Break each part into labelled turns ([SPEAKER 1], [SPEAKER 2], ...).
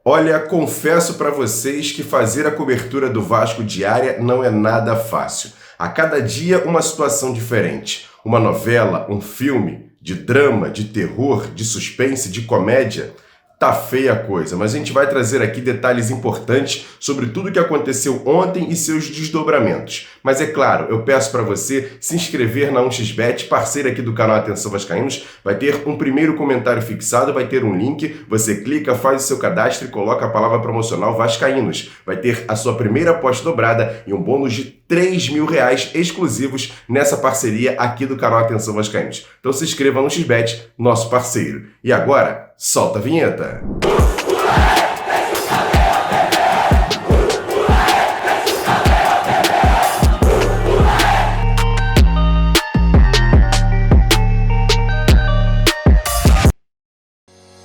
[SPEAKER 1] Olha, confesso para vocês que fazer a cobertura do Vasco diária não é nada fácil. A cada dia uma situação diferente. Uma novela, um filme, de drama, de terror, de suspense, de comédia. Tá feia a coisa, mas a gente vai trazer aqui detalhes importantes sobre tudo o que aconteceu ontem e seus desdobramentos. Mas é claro, eu peço para você se inscrever na 1xBet, parceira aqui do canal Atenção Vascaínos. Vai ter um primeiro comentário fixado, vai ter um link, você clica, faz o seu cadastro e coloca a palavra promocional Vascaínos. Vai ter a sua primeira aposta dobrada e um bônus de R$ 3.000 exclusivos nessa parceria aqui do canal Atenção Vascaínos. Então se inscreva no XBET, nosso parceiro. E agora, solta a vinheta!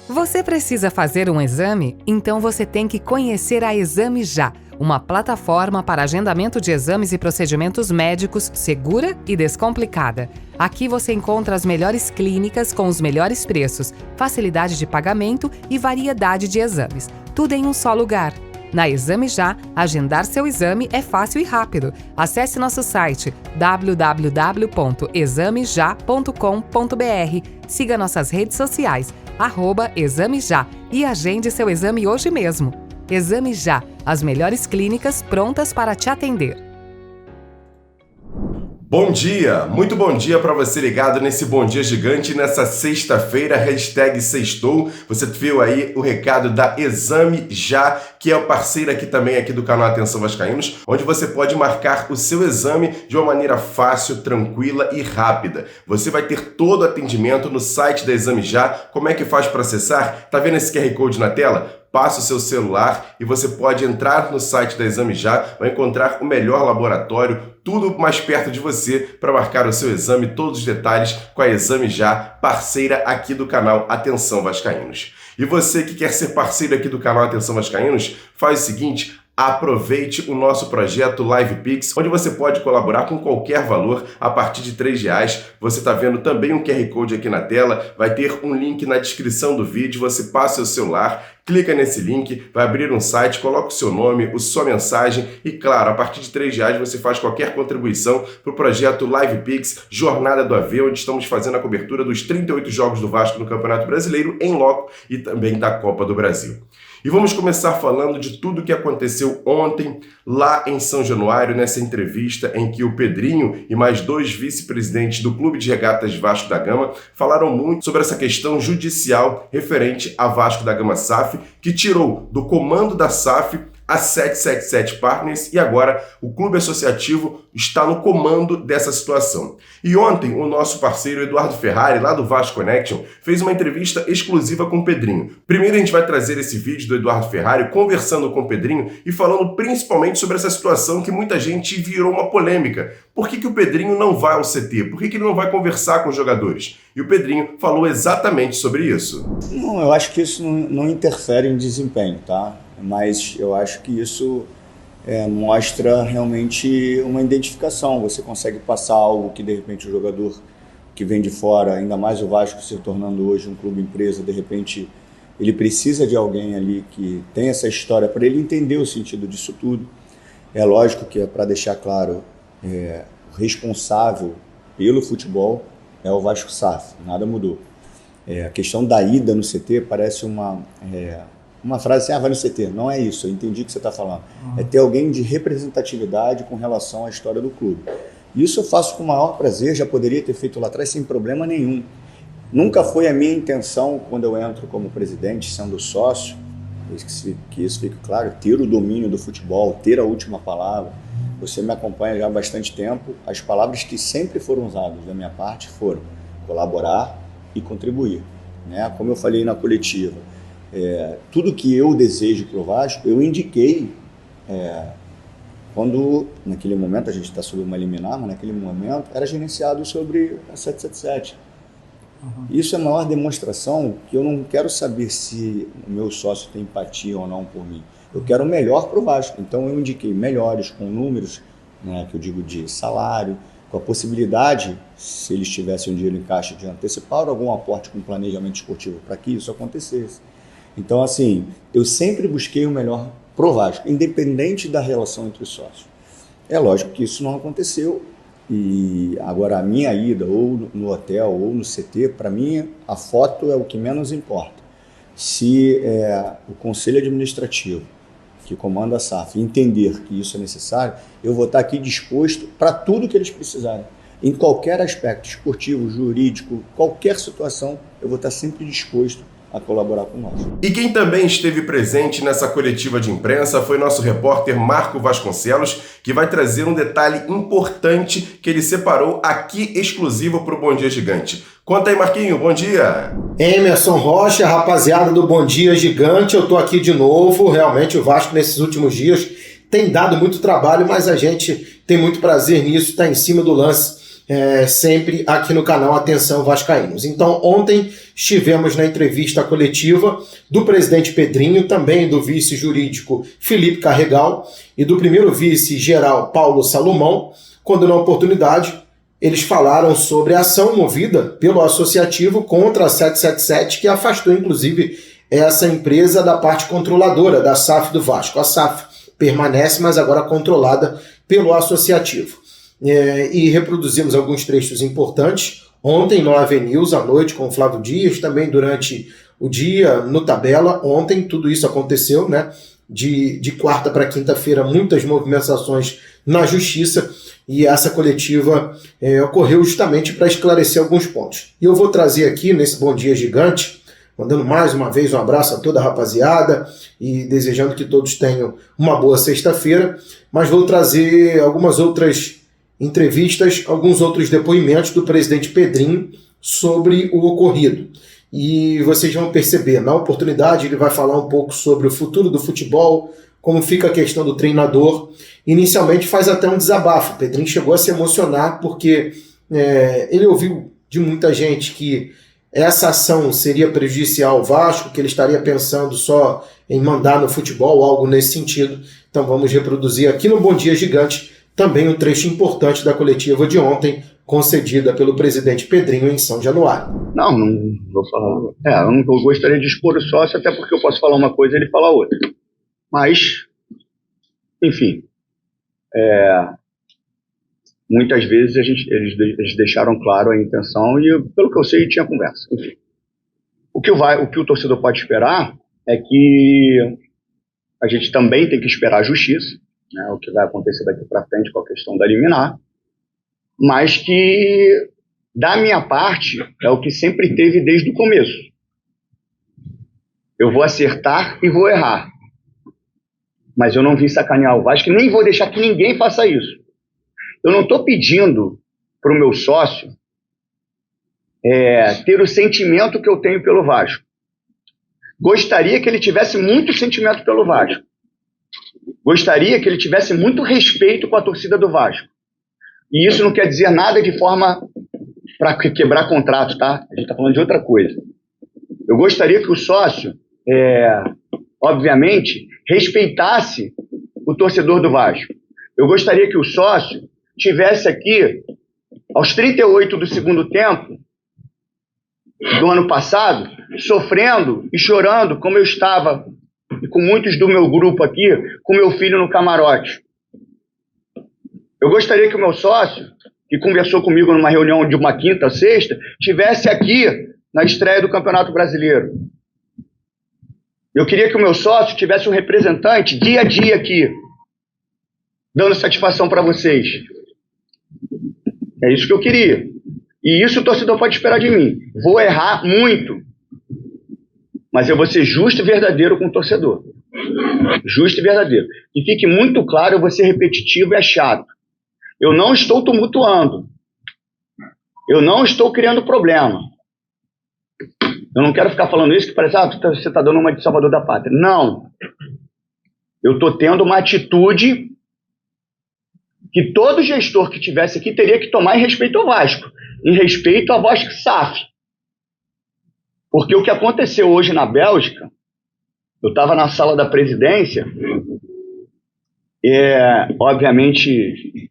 [SPEAKER 2] Você precisa fazer um exame? Então você tem que conhecer a Exame Já, uma plataforma para agendamento de exames e procedimentos médicos segura e descomplicada. Aqui você encontra as melhores clínicas com os melhores preços, facilidade de pagamento e variedade de exames. Tudo em um só lugar. Na Exame Já, agendar seu exame é fácil e rápido. Acesse nosso site www.exameja.com.br. Siga nossas redes sociais, @Exame Já, e agende seu exame hoje mesmo. Exame Já, as melhores clínicas prontas para te atender.
[SPEAKER 1] Bom dia, muito bom dia para você ligado nesse Bom Dia Gigante nessa sexta-feira, #sextou. Você viu aí o recado da Exame Já, que é o parceiro aqui também aqui do canal Atenção Vascaínos, onde você pode marcar o seu exame de uma maneira fácil, tranquila e rápida. Você vai ter todo o atendimento no site da Exame Já. Como é que faz para acessar? Tá vendo esse QR Code na tela? Passa o seu celular e você pode entrar no site da Exame Já, vai encontrar o melhor laboratório, tudo mais perto de você para marcar o seu exame, todos os detalhes com a Exame Já, parceira aqui do canal Atenção Vascaínos. E você que quer ser parceiro aqui do canal Atenção Vascaínos, faz o seguinte: aproveite o nosso projeto LivePix, onde você pode colaborar com qualquer valor a partir de R$ 3. Você está vendo também um QR Code aqui na tela, vai ter um link na descrição do vídeo, você passa o seu celular, clica nesse link, vai abrir um site, coloca o seu nome, a sua mensagem e, claro, a partir de R$ 3 você faz qualquer contribuição para o projeto LivePix, Jornada do AV, onde estamos fazendo a cobertura dos 38 jogos do Vasco no Campeonato Brasileiro em loco e também da Copa do Brasil. E vamos começar falando de tudo o que aconteceu ontem lá em São Januário, nessa entrevista em que o Pedrinho e mais 2 vice-presidentes do Clube de Regatas Vasco da Gama falaram muito sobre essa questão judicial referente a Vasco da Gama SAF, que tirou do comando da SAF a 777 Partners e agora o clube associativo está no comando dessa situação. E ontem o nosso parceiro Eduardo Ferrari, lá do Vasco Connection, fez uma entrevista exclusiva com o Pedrinho. Primeiro a gente vai trazer esse vídeo do Eduardo Ferrari conversando com o Pedrinho e falando principalmente sobre essa situação que muita gente virou uma polêmica. Por que o Pedrinho não vai ao CT? Por que ele não vai conversar com os jogadores? E o Pedrinho falou exatamente sobre isso.
[SPEAKER 3] Não, eu acho que isso não interfere em desempenho, tá? Mas eu acho que isso mostra realmente uma identificação. Você consegue passar algo que de repente o jogador que vem de fora, ainda mais o Vasco se tornando hoje um clube empresa, de repente ele precisa de alguém ali que tem essa história para ele entender o sentido disso tudo. É lógico que, para deixar claro, o responsável pelo futebol é o Vasco SAF, nada mudou. A questão da ida no CT parece uma frase assim, vai no CT. Não é isso, eu entendi o que você está falando. É ter alguém de representatividade com relação à história do clube. Isso eu faço com o maior prazer, já poderia ter feito lá atrás sem problema nenhum. Nunca foi a minha intenção, quando eu entro como presidente, sendo sócio, que isso fique claro, ter o domínio do futebol, ter a última palavra. Você me acompanha já há bastante tempo. As palavras que sempre foram usadas da minha parte foram colaborar e contribuir, né? Como eu falei na coletiva, tudo que eu desejo para o Vasco, eu indiquei quando, naquele momento, a gente está sob uma liminar, mas naquele momento era gerenciado sobre a 777. Isso é a maior demonstração que eu não quero saber se o meu sócio tem empatia ou não por mim. Eu quero o melhor para o Vasco. Então eu indiquei melhores, com números, né, que eu digo de salário, com a possibilidade, se eles tivessem um dinheiro em caixa, de antecipar algum aporte com planejamento esportivo para que isso acontecesse. Então, assim, eu sempre busquei o melhor pro Vasco, independente da relação entre os sócios. É lógico que isso não aconteceu, e agora a minha ida, ou no hotel, ou no CT, para mim, a foto é o que menos importa. Se o conselho administrativo, que comanda a SAF, entender que isso é necessário, eu vou estar aqui disposto para tudo que eles precisarem. Em qualquer aspecto, esportivo, jurídico, qualquer situação, eu vou estar sempre disposto a colaborar com nós.
[SPEAKER 1] E quem também esteve presente nessa coletiva de imprensa foi nosso repórter Marco Vasconcelos, que vai trazer um detalhe importante que ele separou aqui exclusivo para o Bom Dia Gigante. Conta aí, Marquinho, bom dia!
[SPEAKER 4] Emerson Rocha, rapaziada do Bom Dia Gigante, eu tô aqui de novo. Realmente o Vasco nesses últimos dias tem dado muito trabalho, mas a gente tem muito prazer nisso, tá em cima do lance. Sempre aqui no canal Atenção Vascaínos. Então ontem estivemos na entrevista coletiva do presidente Pedrinho, também do vice jurídico Felipe Carregal e do primeiro vice geral Paulo Salomão, quando na oportunidade eles falaram sobre a ação movida pelo associativo contra a 777, que afastou inclusive essa empresa da parte controladora da SAF do Vasco. A SAF permanece, mas agora controlada pelo associativo. E reproduzimos alguns trechos importantes ontem no AVNews à noite com o Flávio Dias, também durante o dia no Tabela. Ontem tudo isso aconteceu, né? De quarta para quinta-feira, muitas movimentações na justiça, e essa coletiva ocorreu justamente para esclarecer alguns pontos. E eu vou trazer aqui nesse Bom Dia Gigante, mandando mais uma vez um abraço a toda a rapaziada e desejando que todos tenham uma boa sexta-feira, mas vou trazer algumas outras entrevistas, alguns outros depoimentos do presidente Pedrinho sobre o ocorrido. E vocês vão perceber, na oportunidade ele vai falar um pouco sobre o futuro do futebol, como fica a questão do treinador. Inicialmente faz até um desabafo. O Pedrinho chegou a se emocionar porque ele ouviu de muita gente que essa ação seria prejudicial ao Vasco, que ele estaria pensando só em mandar no futebol, algo nesse sentido. Então vamos reproduzir aqui no Bom Dia Gigante também um trecho importante da coletiva de ontem, concedida pelo presidente Pedrinho em São Januário.
[SPEAKER 5] Não vou falar. Eu não gostaria de expor o sócio, até porque eu posso falar uma coisa e ele falar outra. Mas, enfim, muitas vezes eles deixaram claro a intenção e, pelo que eu sei, tinha conversa. Enfim, o que o torcedor pode esperar é que a gente também tem que esperar a justiça, né, o que vai acontecer daqui para frente com a questão da liminar, mas que, da minha parte, é o que sempre teve desde o começo. Eu vou acertar e vou errar, mas eu não vim sacanear o Vasco e nem vou deixar que ninguém faça isso. Eu não estou pedindo para o meu sócio ter o sentimento que eu tenho pelo Vasco. Gostaria que ele tivesse muito sentimento pelo Vasco. Gostaria que ele tivesse muito respeito com a torcida do Vasco. E isso não quer dizer nada de forma para quebrar contrato, tá? A gente está falando de outra coisa. Eu gostaria que o sócio, obviamente, respeitasse o torcedor do Vasco. Eu gostaria que o sócio tivesse aqui, aos 38 do segundo tempo do ano passado, sofrendo e chorando, como eu estava, e com muitos do meu grupo aqui, com meu filho no camarote. Eu gostaria que o meu sócio, que conversou comigo numa reunião de uma quinta ou sexta, estivesse aqui na estreia do Campeonato Brasileiro. Eu queria que o meu sócio tivesse um representante dia a dia aqui, dando satisfação para vocês. É isso que eu queria. E isso o torcedor pode esperar de mim. Vou errar muito, mas eu vou ser justo e verdadeiro com o torcedor. Justo e verdadeiro. E fique muito claro, eu vou ser repetitivo e é chato. Eu não estou tumultuando. Eu não estou criando problema. Eu não quero ficar falando isso que parece, você está dando uma de salvador da pátria. Não. Eu estou tendo uma atitude que todo gestor que tivesse aqui teria que tomar em respeito ao Vasco. Em respeito à Vasco SAF. Porque o que aconteceu hoje na Bélgica, eu estava na sala da presidência, obviamente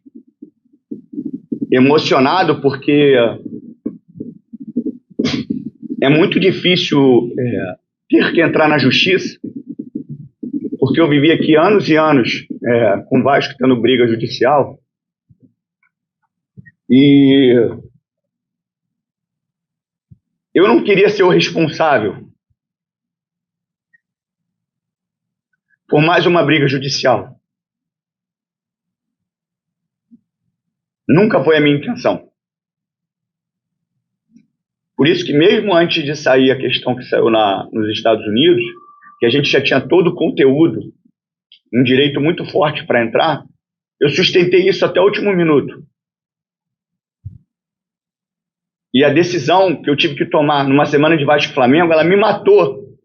[SPEAKER 5] emocionado, porque é muito difícil ter que entrar na justiça, porque eu vivi aqui anos e anos com o Vasco tendo briga judicial, e eu não queria ser o responsável por mais uma briga judicial. Nunca foi a minha intenção. Por isso que mesmo antes de sair a questão que saiu nos Estados Unidos, que a gente já tinha todo o conteúdo, um direito muito forte para entrar, eu sustentei isso até o último minuto. E a decisão que eu tive que tomar numa semana de Vasco e Flamengo, ela me matou.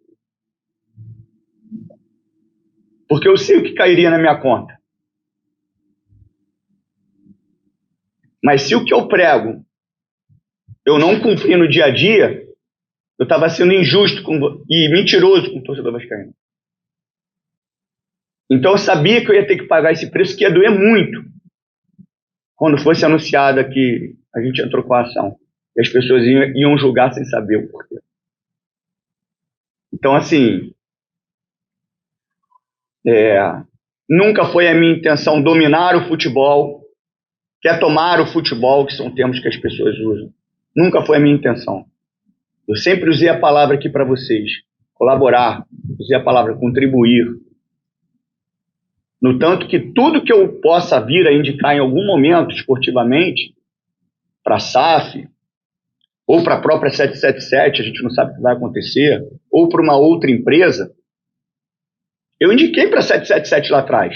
[SPEAKER 5] Porque eu sei o que cairia na minha conta. Mas se o que eu prego eu não cumpri no dia a dia, eu estava sendo injusto e mentiroso com o torcedor vascaíno. Então eu sabia que eu ia ter que pagar esse preço, que ia doer muito quando fosse anunciada que a gente entrou com a ação. E as pessoas iam julgar sem saber o porquê. Então, assim, nunca foi a minha intenção dominar o futebol, quer tomar o futebol, que são termos que as pessoas usam. Nunca foi a minha intenção. Eu sempre usei a palavra aqui para vocês, colaborar, usei a palavra contribuir. No tanto que tudo que eu possa vir a indicar em algum momento esportivamente, para a SAF, ou para a própria 777, a gente não sabe o que vai acontecer, ou para uma outra empresa, eu indiquei para a 777 lá atrás.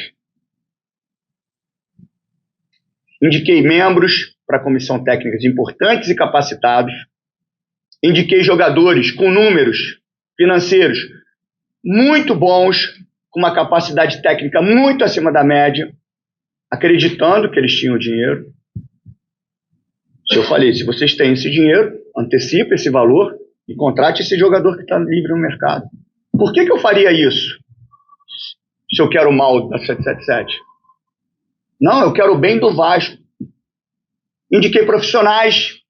[SPEAKER 5] Indiquei membros para a comissão técnica importantes e capacitados, indiquei jogadores com números financeiros muito bons, com uma capacidade técnica muito acima da média, acreditando que eles tinham dinheiro. Eu falei, se vocês têm esse dinheiro, antecipe esse valor e contrate esse jogador que está livre no mercado. Por que eu faria isso? Se eu quero o mal da 777? Não, eu quero o bem do Vasco. Indiquei profissionais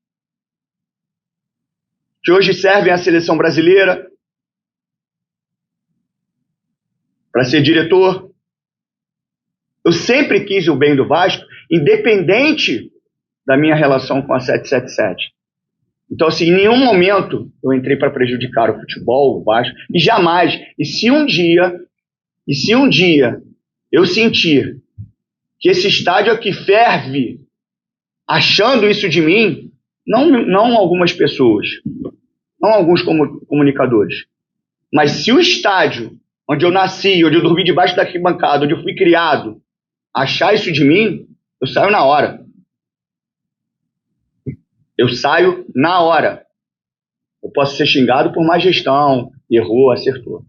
[SPEAKER 5] que hoje servem à seleção brasileira para ser diretor. Eu sempre quis o bem do Vasco, independente da minha relação com a 777. Então, assim, em nenhum momento eu entrei para prejudicar o futebol, o Vasco, e jamais. E se um dia eu sentir que esse estádio aqui ferve, achando isso de mim, não algumas pessoas, não alguns comunicadores, mas se o estádio onde eu nasci, onde eu dormi debaixo da arquibancada, onde eu fui criado, achar isso de mim, eu saio na hora. Eu saio na hora. Eu posso ser xingado por má gestão, errou, acertou.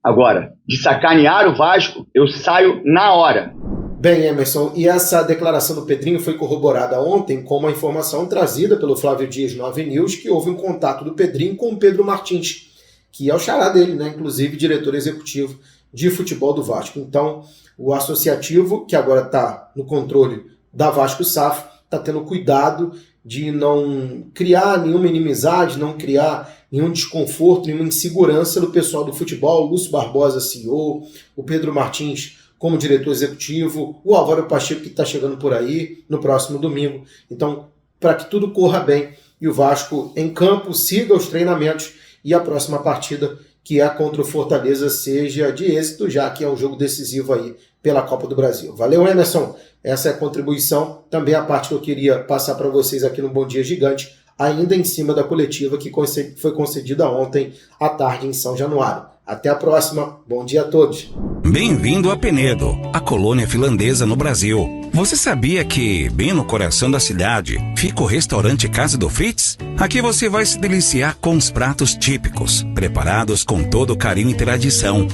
[SPEAKER 5] Agora, de sacanear o Vasco, eu saio na hora.
[SPEAKER 4] Bem, Emerson, e essa declaração do Pedrinho foi corroborada ontem com uma informação trazida pelo Flávio Dias no Avenews, que houve um contato do Pedrinho com o Pedro Martins, que é o xará dele, né? Inclusive diretor executivo de futebol do Vasco. Então, o associativo, que agora está no controle da Vasco SAF, está tendo cuidado de não criar nenhuma inimizade, não criar nenhum desconforto, nenhuma insegurança do pessoal do futebol. O Lúcio Barbosa, CEO, o Pedro Martins como diretor executivo, o Álvaro Pacheco que está chegando por aí no próximo domingo. Então, para que tudo corra bem e o Vasco em campo siga os treinamentos e a próxima partida, que é contra o Fortaleza, seja de êxito, já que é um jogo decisivo aí pela Copa do Brasil. Valeu, Emerson! Essa é a contribuição, também a parte que eu queria passar para vocês aqui no Bom Dia Gigante, ainda em cima da coletiva que foi concedida ontem à tarde em São Januário. Até a próxima, bom dia a todos.
[SPEAKER 6] Bem-vindo a Penedo, a colônia finlandesa no Brasil. Você sabia que, bem no coração da cidade, fica o restaurante Casa do Fritz? Aqui você vai se deliciar com os pratos típicos, preparados com todo carinho e tradição.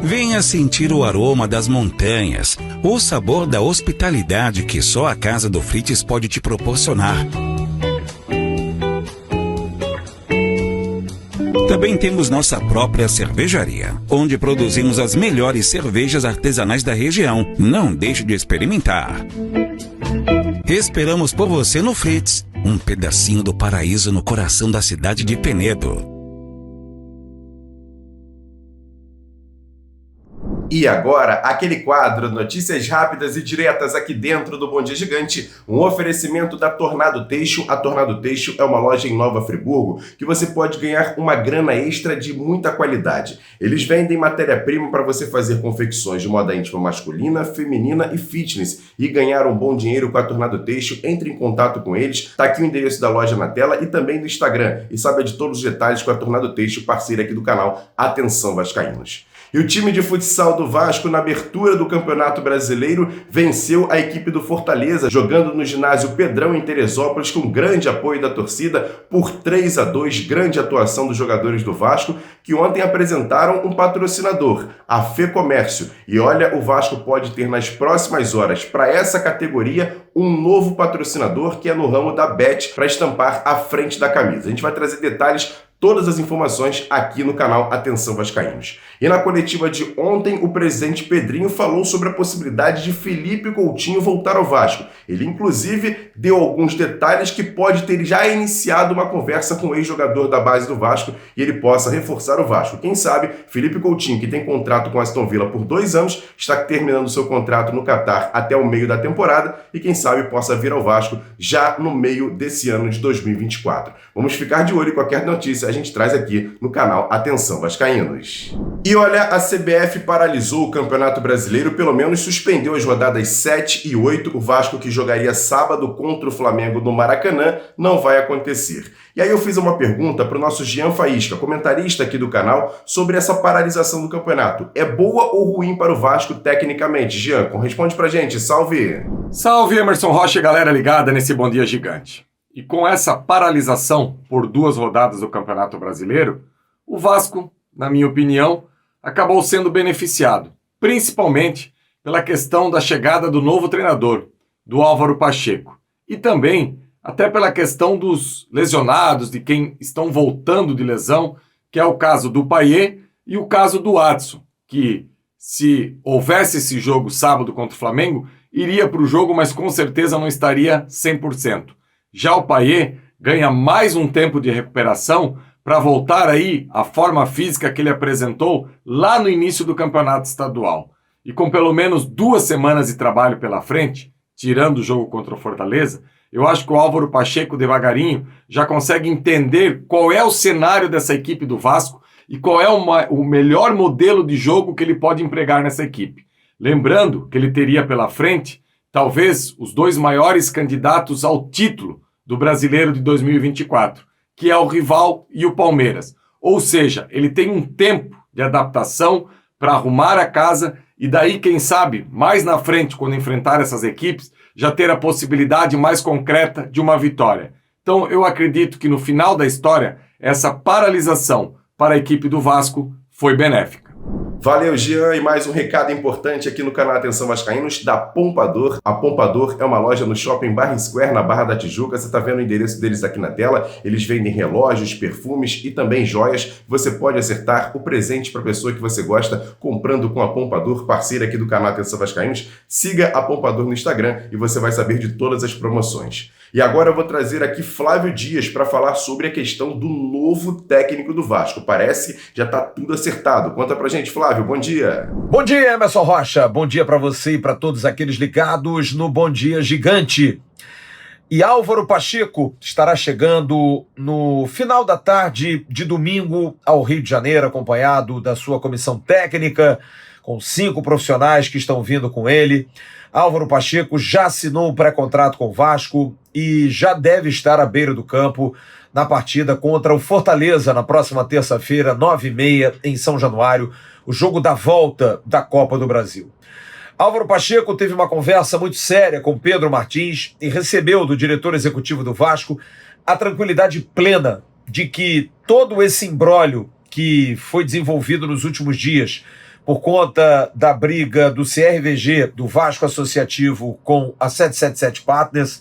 [SPEAKER 6] Venha sentir o aroma das montanhas, o sabor da hospitalidade que só a Casa do Fritz pode te proporcionar. Também temos nossa própria cervejaria, onde produzimos as melhores cervejas artesanais da região. Não deixe de experimentar. Esperamos por você no Fritz, um pedacinho do paraíso no coração da cidade de Penedo.
[SPEAKER 1] E agora, aquele quadro, notícias rápidas e diretas aqui dentro do Bom Dia Gigante, um oferecimento da Tornado Teixo. A Tornado Teixo é uma loja em Nova Friburgo que você pode ganhar uma grana extra de muita qualidade. Eles vendem matéria-prima para você fazer confecções de moda íntima masculina, feminina e fitness e ganhar um bom dinheiro com a Tornado Teixo. Entre em contato com eles, tá aqui o endereço da loja na tela e também do Instagram. E saiba de todos os detalhes com a Tornado Teixo, parceira aqui do canal Atenção Vascaínos. E o time de futsal do Vasco, na abertura do Campeonato Brasileiro, venceu a equipe do Fortaleza, jogando no ginásio Pedrão, em Teresópolis, com grande apoio da torcida, por 3-2, grande atuação dos jogadores do Vasco, que ontem apresentaram um patrocinador, a Fê Comércio. E olha, o Vasco pode ter nas próximas horas, para essa categoria, um novo patrocinador, que é no ramo da Bet, para estampar à frente da camisa. A gente vai trazer detalhes, todas as informações aqui no canal Atenção Vascaínos. E na coletiva de ontem, o presidente Pedrinho falou sobre a possibilidade de Felipe Coutinho voltar ao Vasco. Ele, inclusive, deu alguns detalhes que pode ter já iniciado uma conversa com o ex-jogador da base do Vasco e ele possa reforçar o Vasco. Quem sabe, Felipe Coutinho, que tem contrato com Aston Villa por 2 anos, está terminando seu contrato no Catar até o meio da temporada e quem sabe possa vir ao Vasco já no meio desse ano de 2024. Vamos ficar de olho em qualquer notícia, a gente traz aqui no canal Atenção Vascaínos. E olha, a CBF paralisou o Campeonato Brasileiro, pelo menos suspendeu as rodadas 7 e 8. O Vasco, que jogaria sábado contra o Flamengo no Maracanã, não vai acontecer. E aí eu fiz uma pergunta para o nosso Jean Faísca, comentarista aqui do canal, sobre essa paralisação do campeonato. É boa ou ruim para o Vasco tecnicamente? Jean, responde pra gente. Salve!
[SPEAKER 7] Salve, Emerson Rocha e galera ligada nesse Bom Dia Gigante. E com essa paralisação por 2 rodadas do Campeonato Brasileiro, o Vasco, na minha opinião, acabou sendo beneficiado, principalmente pela questão da chegada do novo treinador, do Álvaro Pacheco, e também até pela questão dos lesionados, de quem estão voltando de lesão, que é o caso do Payet e o caso do Adson, que se houvesse esse jogo sábado contra o Flamengo, iria para o jogo, mas com certeza não estaria 100%. Já o Payet ganha mais um tempo de recuperação para voltar aí à forma física que ele apresentou lá no início do campeonato estadual. E com pelo menos 2 semanas de trabalho pela frente, tirando o jogo contra o Fortaleza, eu acho que o Álvaro Pacheco, devagarinho, já consegue entender qual é o cenário dessa equipe do Vasco e qual é o melhor modelo de jogo que ele pode empregar nessa equipe. Lembrando que ele teria pela frente, talvez, os 2 maiores candidatos ao título do Brasileiro de 2024, que é o Rival e o Palmeiras. Ou seja, ele tem um tempo de adaptação para arrumar a casa e daí, quem sabe, mais na frente, quando enfrentar essas equipes, já ter a possibilidade mais concreta de uma vitória. Então, eu acredito que no final da história, essa paralisação para a equipe do Vasco foi benéfica.
[SPEAKER 1] Valeu, Jean, e mais um recado importante aqui no canal Atenção Vascaínos da Pompador. A Pompador é uma loja no Shopping Barra Square, na Barra da Tijuca. Você está vendo o endereço deles aqui na tela. Eles vendem relógios, perfumes e também joias. Você pode acertar o presente para a pessoa que você gosta comprando com a Pompador, parceira aqui do canal Atenção Vascaínos. Siga a Pompador no Instagram e você vai saber de todas as promoções. E agora eu vou trazer aqui Flávio Dias para falar sobre a questão do novo técnico do Vasco. Parece já está tudo acertado. Conta pra gente, Flávio. Bom dia.
[SPEAKER 8] Bom dia, Emerson Rocha. Bom dia para você e para todos aqueles ligados no Bom Dia Gigante. E Álvaro Pacheco estará chegando no final da tarde de domingo ao Rio de Janeiro, acompanhado da sua comissão técnica, com 5 profissionais que estão vindo com ele. Álvaro Pacheco já assinou um pré-contrato com o Vasco e já deve estar à beira do campo na partida contra o Fortaleza na próxima terça-feira, 9h30, em São Januário, o jogo da volta da Copa do Brasil. Álvaro Pacheco teve uma conversa muito séria com Pedro Martins e recebeu do diretor executivo do Vasco a tranquilidade plena de que todo esse imbróglio que foi desenvolvido nos últimos dias por conta da briga do CRVG, do Vasco Associativo, com a 777 Partners,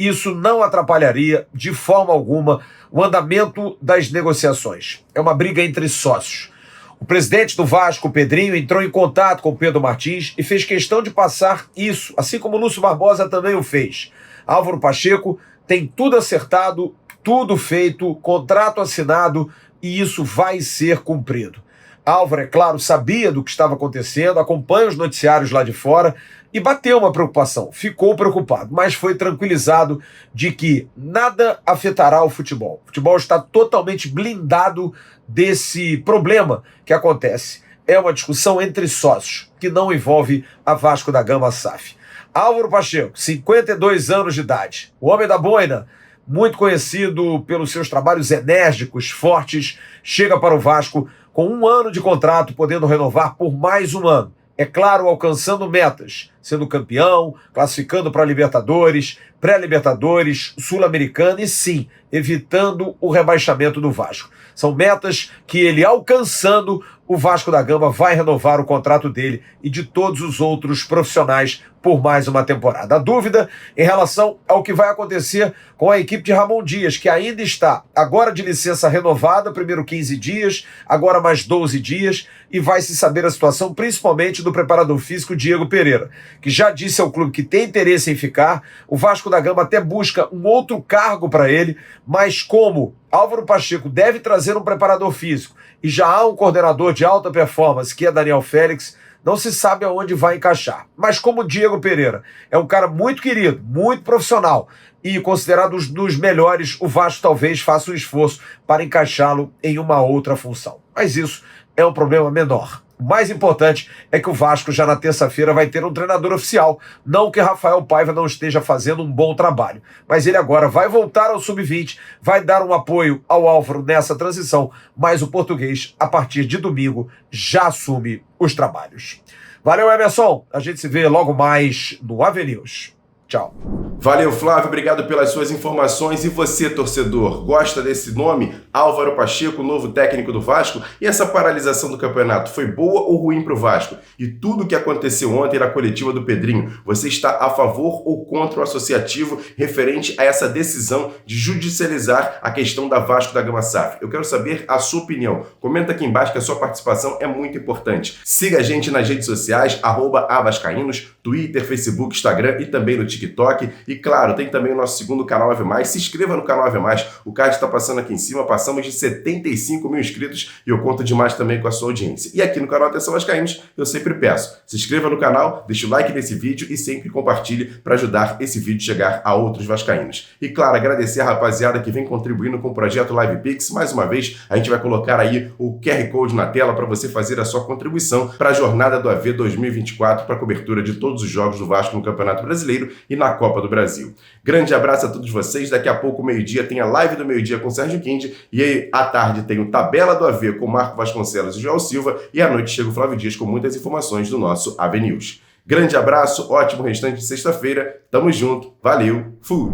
[SPEAKER 8] isso não atrapalharia de forma alguma o andamento das negociações. É uma briga entre sócios. O presidente do Vasco, Pedrinho, entrou em contato com Pedro Martins e fez questão de passar isso, assim como o Lúcio Barbosa também o fez. Álvaro Pacheco tem tudo acertado, tudo feito, contrato assinado e isso vai ser cumprido. Álvaro, é claro, sabia do que estava acontecendo, acompanha os noticiários lá de fora e bateu uma preocupação, ficou preocupado, mas foi tranquilizado de que nada afetará o futebol. O futebol está totalmente blindado desse problema que acontece. É uma discussão entre sócios, que não envolve a Vasco da Gama SAF. Álvaro Pacheco, 52 anos de idade, o homem da boina, muito conhecido pelos seus trabalhos enérgicos, fortes, chega para o Vasco com 1 ano de contrato, podendo renovar por mais 1 ano. É claro, alcançando metas, sendo campeão, classificando para Libertadores, pré-Libertadores, Sul-Americana e sim, evitando o rebaixamento do Vasco. São metas que ele alcançando, o Vasco da Gama vai renovar o contrato dele e de todos os outros profissionais por mais uma temporada. A dúvida em relação ao que vai acontecer com a equipe de Ramon Dias, que ainda está agora de licença renovada, primeiro 15 dias, agora mais 12 dias, e vai se saber a situação principalmente do preparador físico Diego Pereira, que já disse ao clube que tem interesse em ficar. O Vasco da Gama até busca um outro cargo para ele, mas como Álvaro Pacheco deve trazer um preparador físico e já há um coordenador de alta performance, que é Daniel Félix, não se sabe aonde vai encaixar. Mas como Diego Pereira é um cara muito querido, muito profissional e considerado um dos melhores, o Vasco talvez faça um esforço para encaixá-lo em uma outra função. Mas isso é um problema menor. O mais importante é que o Vasco já na terça-feira vai ter um treinador oficial. Não que Rafael Paiva não esteja fazendo um bom trabalho, mas ele agora vai voltar ao Sub-20, vai dar um apoio ao Álvaro nessa transição, mas o português, a partir de domingo, já assume os trabalhos. Valeu, Emerson. A gente se vê logo mais no Avenews. Tchau.
[SPEAKER 1] Valeu, Flávio, obrigado pelas suas informações. E você, torcedor, gosta desse nome? Álvaro Pacheco, novo técnico do Vasco? E essa paralisação do campeonato foi boa ou ruim para o Vasco? E tudo o que aconteceu ontem na coletiva do Pedrinho, você está a favor ou contra o associativo referente a essa decisão de judicializar a questão da Vasco da Gama SAF? Eu quero saber a sua opinião. Comenta aqui embaixo que a sua participação é muito importante. Siga a gente nas redes sociais, @avascaínos, Twitter, Facebook, Instagram e também no TikTok. E claro, tem também o nosso segundo canal AV+. Se inscreva no canal AV+. O card está passando aqui em cima. Passamos de 75 mil inscritos e eu conto demais também com a sua audiência. E aqui no canal Atenção Vascaínos, eu sempre peço, se inscreva no canal, deixe o like nesse vídeo e sempre compartilhe para ajudar esse vídeo a chegar a outros vascaínos. E claro, agradecer a rapaziada que vem contribuindo com o projeto LivePix. Mais uma vez, a gente vai colocar aí o QR Code na tela para você fazer a sua contribuição para a jornada do AV 2024 para a cobertura de todos os jogos do Vasco no Campeonato Brasileiro e na Copa do Brasil. Grande abraço a todos vocês. Daqui a pouco, meio-dia, tem a live do meio-dia com o Sérgio Quinde. E aí, à tarde, tem o Tabela do AV com Marco Vasconcelos e João Silva. E à noite chega o Flávio Dias com muitas informações do nosso AV News. Grande abraço, ótimo restante de sexta-feira. Tamo junto. Valeu. Fui.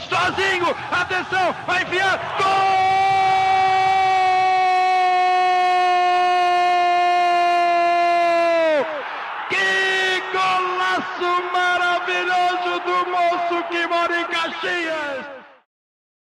[SPEAKER 9] Sozinho, atenção, vai enfiar, gol! Que golaço maravilhoso do moço que mora em Caxias!